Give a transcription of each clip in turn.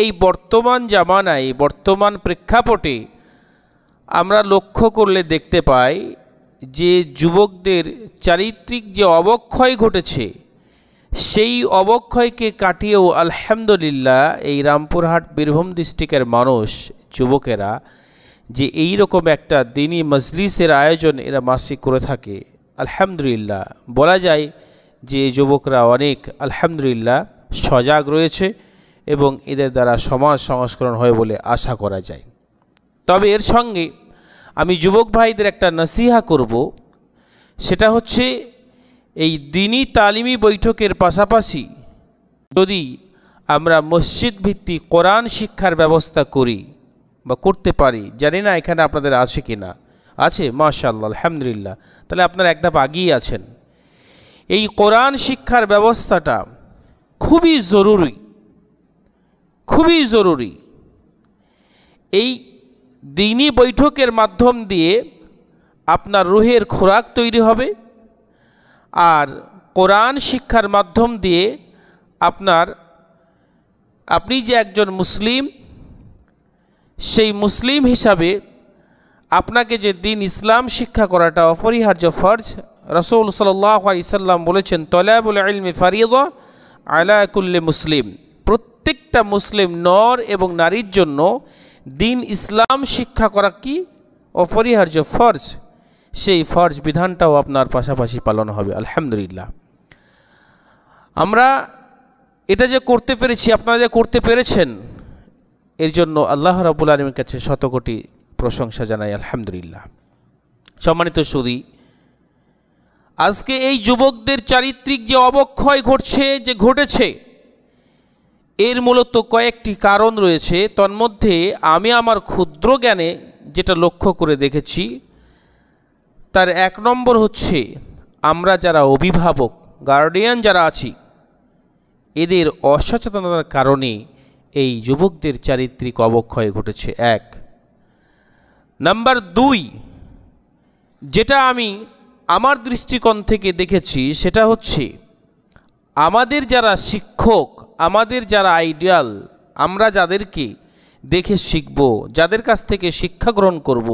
এই বর্তমান জামানায় বর্তমান প্রেক্ষাপটে আমরা লক্ষ্য করলে দেখতে পাই যে যুবকদের চারিত্রিক যে অবক্ষয় ঘটেছে, সেই অবক্ষয়কে কাটিয়েও আলহামদুলিল্লাহ এই রামপুরহাট বীরভূম ডিস্ট্রিক্টের মানুষ যুবকেরা যে এই রকম একটা দিনী মজলিসের আয়োজন এরা মাসিক করে থাকে, আলহামদুলিল্লাহ বলা যায় যে যুবকরা অনেক আলহামদুলিল্লাহ সজাগ রয়েছে এবং এদের দ্বারা সমাজ সংস্করণ হয় বলে আশা করা যায়। তবে এর সঙ্গে আমি যুবক ভাইদের একটা নসিহা করব, সেটা হচ্ছে এই দিনী তালিমি বৈঠকের পাশাপাশি যদি আমরা মসজিদ ভিত্তিক কোরআন শিক্ষার ব্যবস্থা করি বা করতে পারি, জানি না এখানে আপনাদের আছে কি না, আছে মাশাআল্লাহ আলহামদুলিল্লাহ, তাহলে আপনারা এক ধাপ আগিয়ে আছেন। এই কোরআন শিক্ষার ব্যবস্থাটা খুবই জরুরি, খুবই জরুরি। এই দিনী বৈঠকের মাধ্যম দিয়ে আপনার রুহের খোরাক তৈরি হবে, আর কোরআন শিক্ষার মাধ্যম দিয়ে আপনি যে একজন মুসলিম, সেই মুসলিম হিসাবে আপনাকে যে দিন ইসলাম শিক্ষা করাটা অপরিহার্য ফরজ। রাসূল সাল্লাল্লাহু আলাইহি সাল্লাম বলেছেন, তলাবুল ইলমি ফারিদা আলা কুল্লি মুসলিম, প্রত্যেকটা মুসলিম নর এবং নারীর জন্য দিন ইসলাম শিক্ষা করা কি অপরিহার্য ফরজ। সেই ফরজ বিধানটাও আপনার পাশাপাশি পালন হবে আলহামদুলিল্লাহ। আমরা এটা যে করতে পেরেছি, আপনারা যে করতে পেরেছেন, এর জন্য আল্লাহ রাব্বুল আলামিনের কাছে শতকোটি প্রশংসা জানাই আলহামদুলিল্লাহ। সম্মানিত সুধী, আজকে এই যুবকদের চারিত্রিক যে অবক্ষয় ঘটেছে এর মূলত কয়েকটি কারণ রয়েছে। তন্মধ্যে আমি আমার ক্ষুদ্র জ্ঞানে যেটা লক্ষ্য করে দেখেছি, তার এক নম্বর হচ্ছে আমরা যারা অভিভাবক, গার্ডিয়ান যারা আছি, এদের অসচেতনতার কারণে এই যুবকদের চারিত্রিক অবক্ষয় ঘটেছে। এক নাম্বার দুই, যেটা আমি আমার দৃষ্টিকোণ থেকে দেখেছি, সেটা হচ্ছে আমাদের যারা শিক্ষক, আমাদের যারা আইডিয়াল, আমরা যাদেরকে দেখে শিখব, যাদের কাছ থেকে শিক্ষা গ্রহণ করব,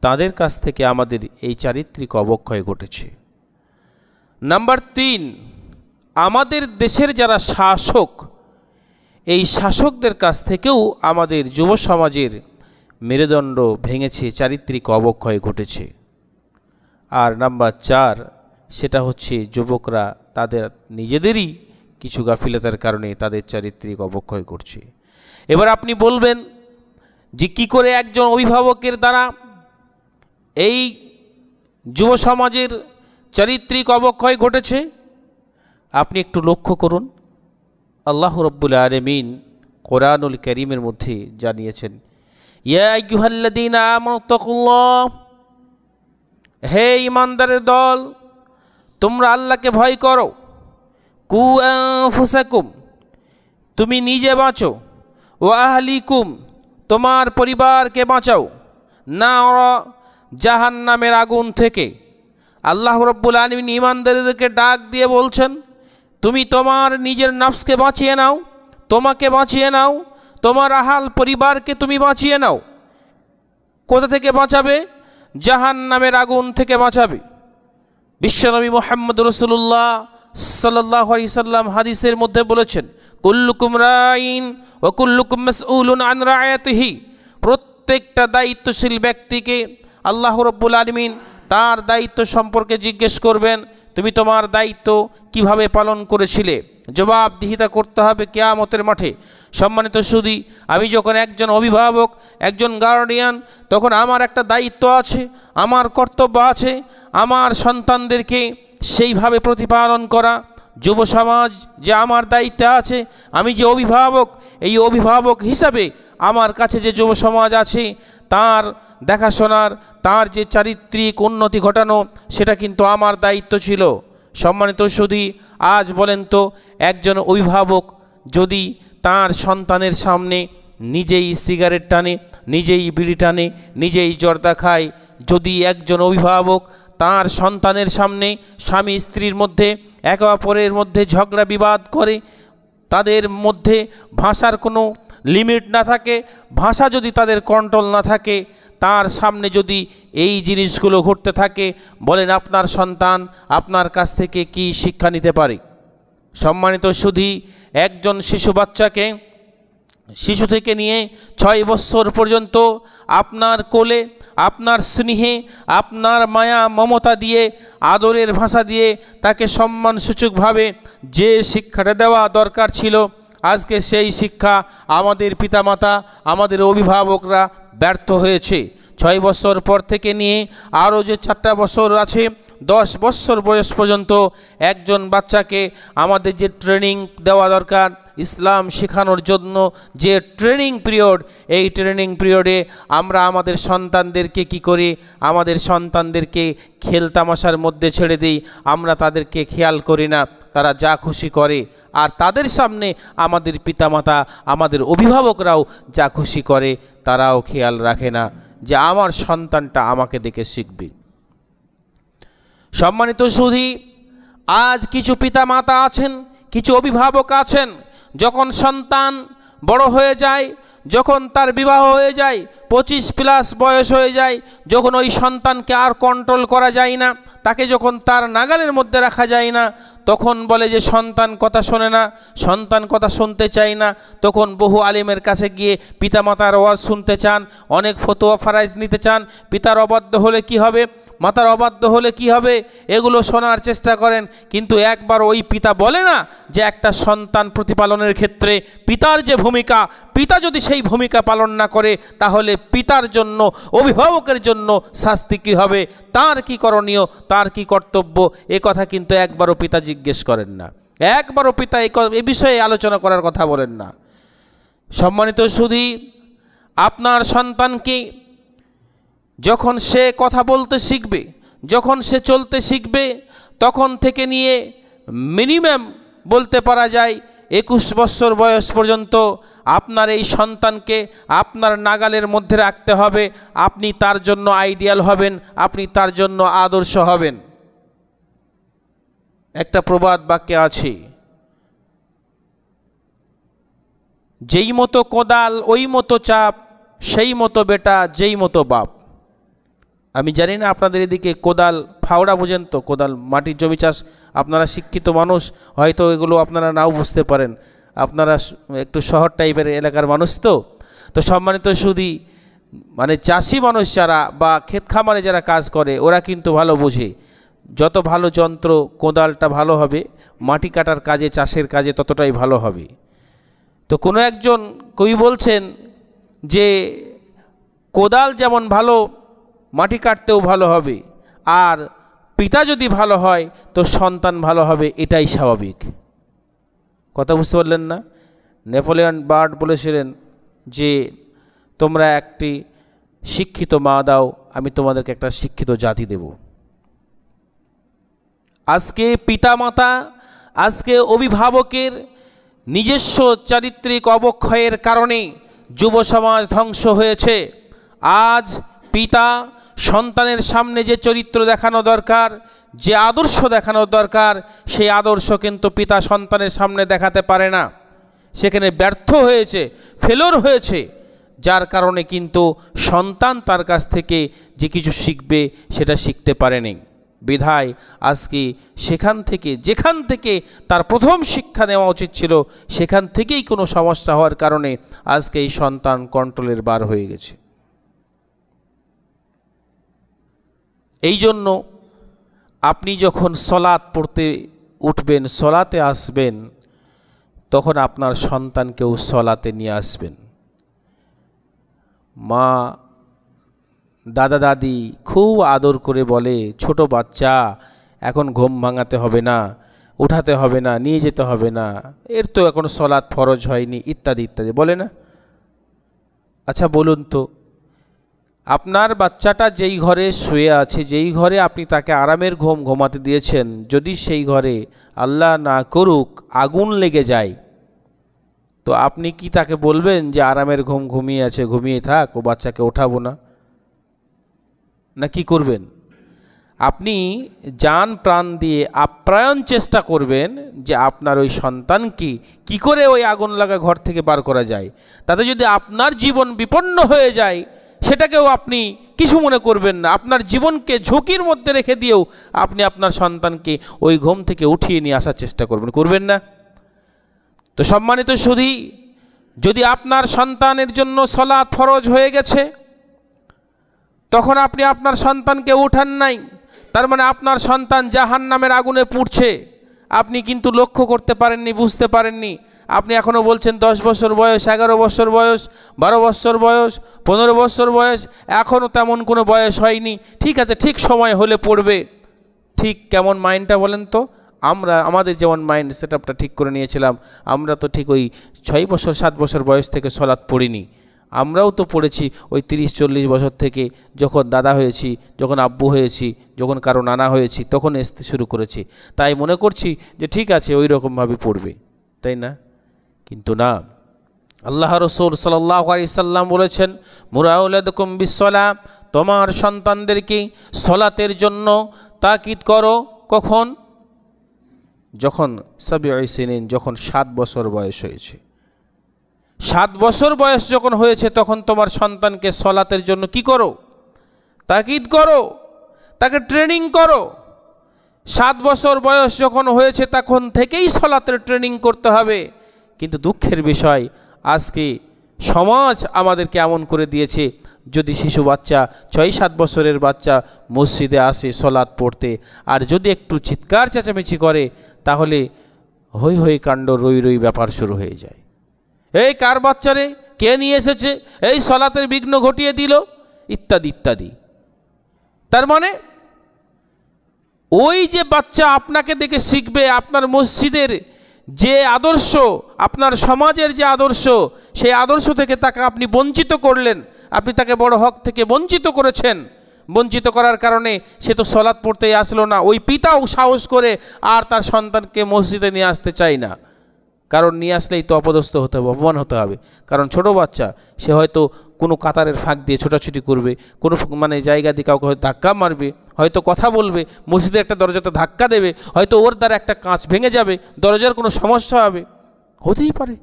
তাদের কাছ থেকে আমাদের এই চারিত্রিক অবক্ষয় ঘটেছে। নাম্বার তিন, আমাদের দেশের যারা শাসক, এই শাসকদের কাছ থেকেও আমাদের যুব সমাজের মেরুদণ্ড ভেঙেছে, চারিত্রিক অবক্ষয় ঘটেছে। আর নাম্বার চার, সেটা হচ্ছে যুবকরা তাদের নিজেদেরই কিছু গাফিলতার কারণে তাদের চারিত্রিক অবক্ষয় করছে। এবার আপনি বলবেন যে কী করে একজন অভিভাবকের দ্বারা এই যুব সমাজের চারিত্রিক অবক্ষয় ঘটেছে? আপনি একটু লক্ষ্য করুন, আল্লাহ রাব্বুল আলামিন কোরআনুল কারীমের মধ্যে জানিয়েছেন, ইয়া আইয়ুহাল্লাযীনা আমানু তাকুল্লাহ, হে ঈমানদারের দল, তোমরা আল্লাহকে ভয় করো। কু আনফুসাকুম, তুমি নিজে বাঁচো। ওয়া আহলিকুম, তোমার পরিবারকে বাঁচাও। নারা, জাহান্নামের আগুন থেকে। আল্লাহ রাব্বুল আলামিন ঈমানদারদেরকে ডাক দিয়ে বলছেন, তুমি তোমার নিজের নফসকে বাঁচিয়ে নাও, তোমাকে বাঁচিয়ে নাও, তোমার আহাল পরিবারকে তুমি বাঁচিয়ে নাও। কোথা থেকে বাঁচাবে? জাহান্নামের আগুন থেকে বাঁচাবে। বিশ্বনবী মুহাম্মদ রাসূলুল্লাহ সাল্লাল্লাহু আলাইহি সাল্লাম হাদিসের মধ্যে বলেছেন, কুল্লুকুম রাইন ওয়া কুল্লুকুম মাসউলুন আন রায়াতিহি, প্রত্যেকটা দায়িত্বশীল ব্যক্তিকে আল্লাহ রাব্বুল আলামিন তার দায়িত্ব সম্পর্কে জিজ্ঞেস করবেন, তুমি তোমার দায়িত্ব কিভাবে পালন করেছিলে, জবাবদিহিতা করতে হবে কিয়ামতের মাঠে। সম্মানিত সুধী, আমি যখন একজন অভিভাবক, একজন গার্ডিয়ান, তখন আমার একটা দায়িত্ব আছে, আমার কর্তব্য আছে, আমার সন্তানদেরকে সেইভাবে প্রতিপালন করা। যুব সমাজ যে আমার দায়িত্বে আছে, আমি যে অভিভাবক, এই অভিভাবক হিসাবে আমার কাছে যে যুব সমাজ আছে, তার দেখাশোনার, তার যে চারিত্রিক উন্নতি ঘটানো, সেটা কিন্তু আমার দায়িত্ব ছিল। সম্মানিত সুধী, আজ বলেন তো, একজন অভিভাবক যদি তার সন্তানের সামনে নিজেই সিগারেট টানে, নিজেই বিড়ি টানে, নিজেই জর্দা খায়, যদি একজন অভিভাবক তার সন্তানের সামনে স্বামী স্ত্রীর মধ্যে একে অপরের মধ্যে ঝগড়া বিবাদ করে, তাদের মধ্যে ভাষার কোনো লিমিট না থাকে, ভাষা যদি তাদের কন্ট্রোল না থাকে, তার সামনে যদি এই জিনিসগুলো ঘটতে থাকে, বলেন আপনার সন্তান আপনার কাছ থেকে কি শিক্ষা নিতে পারে? সম্মানিত সুধী, একজন শিশু বাচ্চাকে শিশু থেকে নিয়ে 6 বছর পর্যন্ত আপনার কোলে, আপনার স্নেহে, আপনার মায়া মমতা দিয়ে, আদরের ভাষা দিয়ে তাকে সম্মানসূচকভাবে যে শিক্ষাটা দেওয়া দরকার ছিল, আজকে সেই শিক্ষা আমাদের পিতামাতা, আমাদের অভিভাবকরা ব্যর্থ হয়েছে। 6 বছর পর থেকে নিয়ে আরও যে 4টা বছর আছে, 10 বছর বয়স পর্যন্ত একজন বাচ্চাকে আমাদের যে ট্রেনিং দেওয়া দরকার, ইসলাম শেখানোর জন্য যে ট্রেনিং পিরিয়ড, এই ট্রেনিং পিরিয়ডে আমরা আমাদের সন্তানদেরকে কি করি? আমাদের সন্তানদেরকে খেলতামাশার মধ্যে ছেড়ে দিই, আমরা তাদেরকে খেয়াল করি না, তারা যা খুশি করে। আর তাদের সামনে আমাদের পিতামাতা, আমাদের অভিভাবকরাও যা খুশি করে, তারাও খেয়াল রাখে না যে আমার সন্তানটা আমাকে দেখে শিখবে। সম্মানিত সুধী, আজ কিছু পিতামাতা আছেন, কিছু অভিভাবক আছেন, যখন সন্তান বড় হয়ে যায়, যখন তার বিবাহ হয়ে যায়, 25+ বয়স হয়ে যায়, যখন ওই সন্তানকে আর কন্ট্রোল করা যায় না, তাকে যখন তার নাগালের মধ্যে রাখা যায় না, তখন বলে যে সন্তান কথা শোনে না, সন্তান কথা শুনতে চায় না। তখন বহু আলিমের কাছে গিয়ে পিতামাতার ওয়াজ শুনতে চান, অনেক ফতোয়া ফারাইজ নিতে চান। পিতার অবাধ্য হলে কি হবে, মাতার অবাধ্য হলে কি হবে, এগুলো শোনার চেষ্টা করেন। কিন্তু একবার ওই পিতা বলে না যে একটা সন্তান প্রতিপালনের ক্ষেত্রে পিতার যে ভূমিকা, পিতা যদি সেই ভূমিকা পালন না করে, তাহলে পিতার জন্য, অভিভাবকের জন্য শাস্তি কী হবে, তার কি করণীয়, তার কি কর্তব্য, এ কথা কিন্তু একবারও পিতা জিজ্ঞেস করেন না, একবারও পিতা এ বিষয়ে আলোচনা করার কথা বলেন না। সম্মানিত সুধী, আপনার সন্তানকে যখন সে কথা বলতে শিখবে, যখন সে চলতে শিখবে, তখন থেকে নিয়ে মিনিমাম বলতে পারা যায় 21 বছর বয়স পর্যন্ত আপনার এই সন্তানকে আপনার নাগালের মধ্যে রাখতে হবে। আপনি তার জন্য আইডিয়াল হবেন, আপনি তার জন্য আদর্শ হবেন। একটা প্রবাদ বাক্য আছে, যেই মতো কোদাল ওই মতো চাপ, সেই মতো বেটা যেই মতো বাপ। আমি জানি না আপনাদের এদিকে কোদাল ফাওড়া বোঝেন তো, কোদাল মাটির জমি চাষ, আপনারা শিক্ষিত মানুষ, হয়তো এগুলো আপনারা নাও বুঝতে পারেন, আপনারা একটু শহর টাইপের এলাকার মানুষ। তো সম্মানিত সুধী, মানে চাষি মানুষ যারা বা ক্ষেত খামারে যারা কাজ করে, ওরা কিন্তু ভালো বোঝে, যত ভালো যন্ত্র কোদালটা ভালো হবে, মাটি কাটার কাজে, চাষের কাজে ততটাই ভালো হবে। তো কোনো একজন কবি বলছেন যে কোদাল যেমন ভালো, মাটি কাটতেও ভালো হবে, আর পিতা যদি ভালো হয় তো সন্তান ভালো হবে, এটাই স্বাভাবিক। কথা বুঝতে পারলেন না? নেপোলিয়ন বার্ড বলেছিলেন যে তোমরা একটি শিক্ষিত মা দাও, আমি তোমাদেরকে একটা শিক্ষিত জাতি দেব। আজকে পিতামাতা, আজকে অভিভাবকের নিজস্ব চারিত্রিক অবক্ষয়ের কারণে যুব সমাজ ধ্বংস হয়েছে। আজ পিতা সন্তানের সামনে যে চরিত্র দেখানো দরকার, যে আদর্শ দেখানো দরকার, সেই আদর্শ কিন্তু পিতা সন্তানের সামনে দেখাতে পারে না। সেখানে ব্যর্থ হয়েছে, ফেলোর হয়েছে, যার কারণে কিন্তু সন্তান তার কাছ থেকে যে কিছু শিখবে সেটা শিখতে পারেনি। বিধায় আজকে যেখান থেকে তার প্রথম শিক্ষা নেওয়া উচিত ছিল, সেখান থেকেই কোনো সমস্যা হওয়ার কারণে আজকে এই সন্তান কন্ট্রোলের বার হয়ে গেছে। এই জন্য আপনি যখন সলাত পড়তে উঠবেন, সলাতে আসবেন, তখন আপনার সন্তানকেও সলাতে নিয়ে আসবেন। মা, দাদা দাদি খুব আদর করে বলে, ছোট বাচ্চা, এখন ঘুম ভাঙাতে হবে না, উঠাতে হবে না, নিয়ে যেতে হবে না, এর তো এখন সলাত ফরজ হয়নি, ইত্যাদি ইত্যাদি বলে না। আচ্ছা বলুন তো, আপনার বাচ্চাটা যেই ঘরে শুয়ে আছে, যেই ঘরে আপনি তাকে আরামের ঘুম ঘুমাতে দিয়েছেন, যদি সেই ঘরে আল্লাহ না করুক আগুন লেগে যায়, তো আপনি কি তাকে বলবেন যে আরামের ঘুম ঘুমিয়ে আছে, ঘুমিয়ে থাক, ও বাচ্চাকে ওঠাবো না? না কি করবেন? আপনি জান প্রাণ দিয়ে আপ্রাণ চেষ্টা করবেন যে আপনার ওই সন্তানকে কি করে ওই আগুন লাগা ঘর থেকে বার করা যায়। তাতে যদি আপনার জীবন বিপন্ন হয়ে যায় সেটাকেও আপনি কিছু মনে করবেন না। আপনার জীবনকে ঝুঁকির মধ্যে রেখে দিয়েও আপনি আপনার সন্তানকে ওই ঘুম থেকে উঠিয়ে নিয়ে আসার চেষ্টা করবেন না? তো সম্মানিত সুধী, যদি আপনার সন্তানের জন্য সালাত ফরজ হয়ে গেছে, তখন আপনি আপনার সন্তানকে উঠান নাই, তার মানে আপনার সন্তান জাহান্নামের আগুনে পুড়ছে, আপনি কিন্তু লক্ষ্য করতে পারেননি, বুঝতে পারেননি। আপনি এখনও বলছেন 10 বছর বয়স, 11 বছর বয়স, 12 বছর বয়স, 15 বছর বয়স, এখনও তেমন কোনো বয়স হয়নি। ঠিক আছে, ঠিক সময় হলে পড়বে। ঠিক কেমন মাইন্ডটা বলেন তো? আমাদের যেমন মাইন্ড সেটআপটা ঠিক করে নিয়েছিলাম, আমরা তো ঠিক ওই 6 বছর 7 বছর বয়স থেকে সালাত পড়িনি। আমরাও তো পড়েছি ওই 30-40 বছর থেকে, যখন দাদা হয়েছি, যখন আব্বু হয়েছি, যখন কারো নানা হয়েছি, তখন আসতে শুরু করেছি। তাই মনে করছি যে ঠিক আছে, ওই রকমভাবে পড়বে, তাই না? কিন্তু না, আল্লাহ রাসূল সাল্লাল্লাহু আলাইহি সাল্লাম বলেছেন, মুরাউলাদুকুম বিসসালাহ, তোমার সন্তানদেরকে সলাতের জন্য তাকিদ করো। কখন? যখন সাবিঈ সিনিন, যখন 7 বছর বয়স হয়েছে। 7 বছর বয়স যখন হয়েছে তখন তোমার সন্তানকে সলাতের জন্য কি করো? তাকিদ করো, তাকে ট্রেনিং করো। 7 বছর বয়স যখন হয়েছে তখন থেকেই সলাতের ট্রেনিং করতে হবে। কিন্তু দুঃখের বিষয়, আজকে সমাজ আমাদেরকে এমন করে দিয়েছে, যদি শিশু বাচ্চা 6-7 বছরের বাচ্চা মসজিদে আসে সলাত পড়তে, আর যদি একটু চিৎকার চেঁচামেচি করে, তাহলে হই হই কাণ্ড, রই রই ব্যাপার শুরু হয়ে যায়। এই কার বাচ্চারে, কে নিয়ে এসেছে, এই সলাতের বিঘ্ন ঘটিয়ে দিল, ইত্যাদি ইত্যাদি। তার মানে ওই যে বাচ্চা আপনাকে দেখে শিখবে, আপনার মসজিদের যে আদর্শ, আপনার সমাজের যে আদর্শ, সেই আদর্শ থেকে তাকে আপনি বঞ্চিত করলেন, আপনি তাকে বড় হক থেকে বঞ্চিত করেছেন। বঞ্চিত করার কারণে সে তো সলাৎ পড়তেই আসলো না। ওই পিতাও সাহস করে আর তার সন্তানকে মসজিদে নিয়ে আসতে চায় না, কারণ নিয়ে আসলেই তো অপদস্থ হতে হবে, অপমান হতে হবে। কারণ ছোট বাচ্চা, সে হয়তো কোনো কাতারের ফাঁক দিয়ে ছোটাছুটি করবে, কোনো জায়গা দিয়ে কাউকে হয়তো ধাক্কা মারবে, হয়তো কথা বলবে, মসজিদের একটা দরজাতে ধাক্কা দেবে, হয়তো ওর দ্বারা একটা কাঁচ ভেঙে যাবে, দরজার কোনো সমস্যা হবে, হতেই পারে।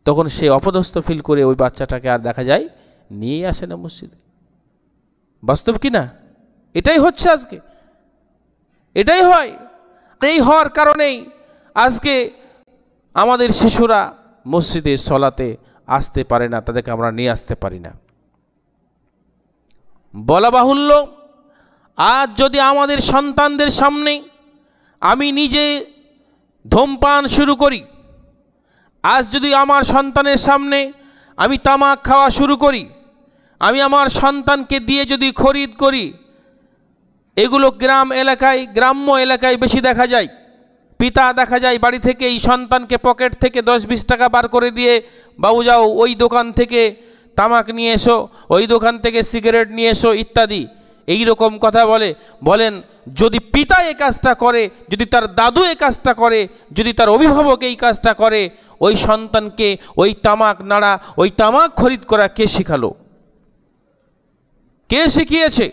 তখন সে অপদস্থ ফিল করে ওই বাচ্চাটাকে আর দেখা যায় নিয়ে আসে না মসজিদে। বাস্তব কি না? এটাই হচ্ছে আজকে, এটাই হয়। এই হওয়ার কারণেই আজকে আমাদের শিশুরা মসজিদে সলাতে আসতে পারে না, তাদেরকে আমরা নিয়ে আসতে পারি না। বলা বাহুল্য, আজ যদি আমাদের সন্তানদের সামনে আমি নিজে ধূমপান শুরু করি, আজ যদি আমার সন্তানের সামনে আমি তামাক খাওয়া শুরু করি, আমি আমার সন্তানকে দিয়ে যদি খরিদ করি, এগুলো গ্রাম্য এলাকায় বেশি দেখা যায়। পিতা দেখা যায় বাড়ি থেকে এই সন্তানকে পকেট থেকে 10-20 টাকা বার করে দিয়ে, বাবু যাও ওই দোকান থেকে তামাক নিয়ে এসো, ওই দোকান থেকে সিগারেট নিয়ে এসো, ইত্যাদি এই রকম কথা বলেন। যদি পিতা এই কাজটা করে, যদি তার দাদু এই কাজটা করে, যদি তার অভিভাবক এই কাজটা করে, ওই সন্তানকে ওই তামাক নাড়া, ওই তামাক খরিদ করা কে শিখালো? কে শিখিয়েছে?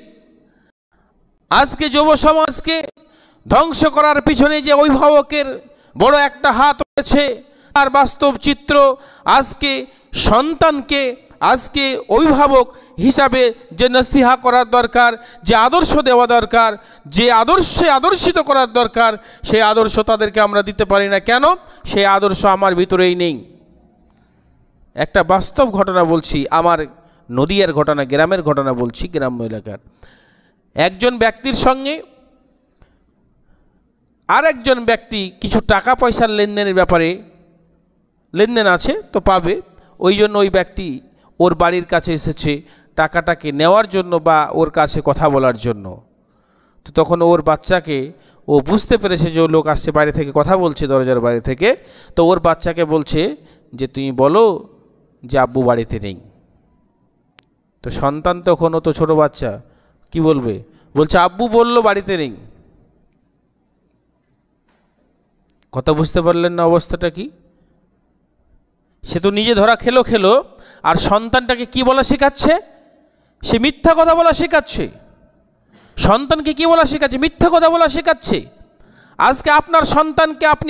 আজকে যুব সমাজকে ধ্বংস করার পিছনে যে অভিভাবকের বড় একটা হাত রয়েছে, তার বাস্তব চিত্র আজকে সন্তানকে, আজকে অভিভাবক হিসাবে যে নসিহা করার দরকার, যে আদর্শ দেওয়া দরকার, যে আদর্শে আদর্শিত করার দরকার, সেই আদর্শ তাদেরকে আমরা দিতে পারি না। কেন? সেই আদর্শ আমার ভিতরেই নেই। একটা বাস্তব ঘটনা বলছি, আমার নদিয়ার ঘটনা, গ্রামের ঘটনা বলছি, গ্রাম্য এলাকার। একজন ব্যক্তির সঙ্গে আর একজন ব্যক্তি কিছু টাকা পয়সার লেনদেনের ব্যাপারে লেনদেন আছে, তো পাবে, ওই জন্য ওই ব্যক্তি ওর বাড়ির কাছে এসেছে টাকাটাকে নেওয়ার জন্য বা ওর কাছে কথা বলার জন্য। তো তখন ওর বাচ্চাকে, ও বুঝতে পেরেছে যে ও লোক আসছে বাইরে থেকে, কথা বলছে দরজার বাইরে থেকে, তো ওর বাচ্চাকে বলছে যে তুমি বলো যে আব্বু বাড়িতে নেই। তো সন্তান তখন, ও তো ছোটো বাচ্চা, কি বলবে? বলছে আব্বু বললো বাড়িতে নেই। কথা বুঝতে পারলেন না অবস্থাটা কি? সে তো নিজে ধরা খেলো, আর সন্তানটাকে কি বলা শেখাচ্ছে? সে মিথ্যা কথা বলা শেখাচ্ছে। সন্তানকে কী বলা শেখাচ্ছে? মিথ্যা কথা বলা শেখাচ্ছে। আজকে আপনার সন্তানকে আপনি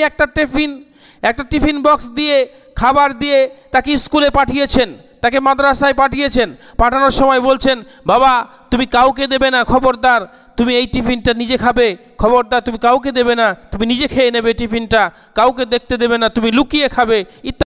একটা টিফিন বক্স দিয়ে খাবার দিয়ে তাকে স্কুলে পাঠিয়েছেন, তাকে মাদ্রাসায় পাঠিয়েছেন, পাঠানোর সময় বলছেন, বাবা তুমি কাউকে দেবে না, খবরদার, তুমি এই টিফিনটা নিজে খাবে, খবরদার তুমি কাউকে দেবে না, তুমি নিজে খেয়ে নেবে টিফিনটা, কাউকে দেখতে দেবে না, তুমি লুকিয়ে খাবে ইত্যাদি।